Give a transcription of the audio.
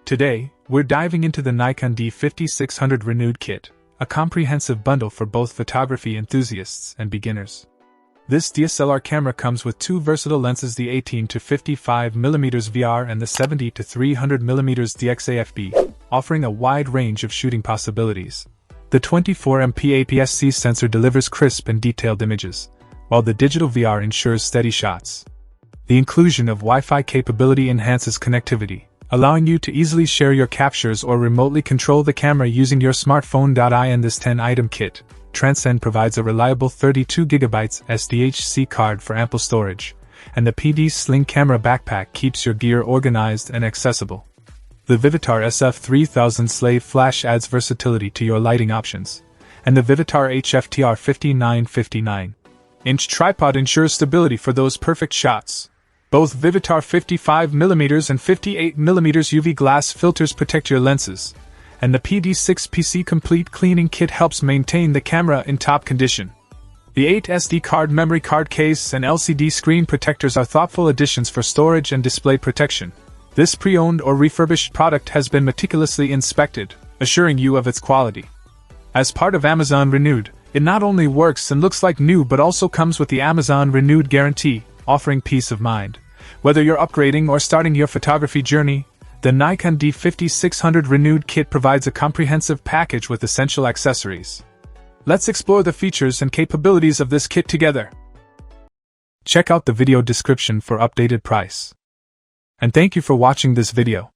Today, we're diving into the Nikon D5600 Renewed Kit, a comprehensive bundle for both photography enthusiasts and beginners. This DSLR camera comes with two versatile lenses, the 18-55mm VR and the 70-300mm DXAFB, offering a wide range of shooting possibilities. The 24MP APS-C sensor delivers crisp and detailed images, while the digital VR ensures steady shots. The inclusion of Wi-Fi capability enhances connectivity, allowing you to easily share your captures or remotely control the camera using your smartphone. In this 10-item kit, Transcend provides a reliable 32GB SDHC card for ample storage, and the PD Sling camera backpack keeps your gear organized and accessible. The Vivitar SF3000 Slave Flash adds versatility to your lighting options, and the Vivitar HFTR 59-inch tripod ensures stability for those perfect shots. Both Vivitar 55mm and 58mm UV glass filters protect your lenses, and the PD6PC Complete Cleaning Kit helps maintain the camera in top condition. The 8 SD card memory card case and LCD screen protectors are thoughtful additions for storage and display protection. This pre-owned or refurbished product has been meticulously inspected, assuring you of its quality. As part of Amazon Renewed, it not only works and looks like new but also comes with the Amazon Renewed guarantee, offering peace of mind. Whether you're upgrading or starting your photography journey, the Nikon D5600 Renewed Kit provides a comprehensive package with essential accessories. Let's explore the features and capabilities of this kit together. Check out the video description for updated price. And thank you for watching this video.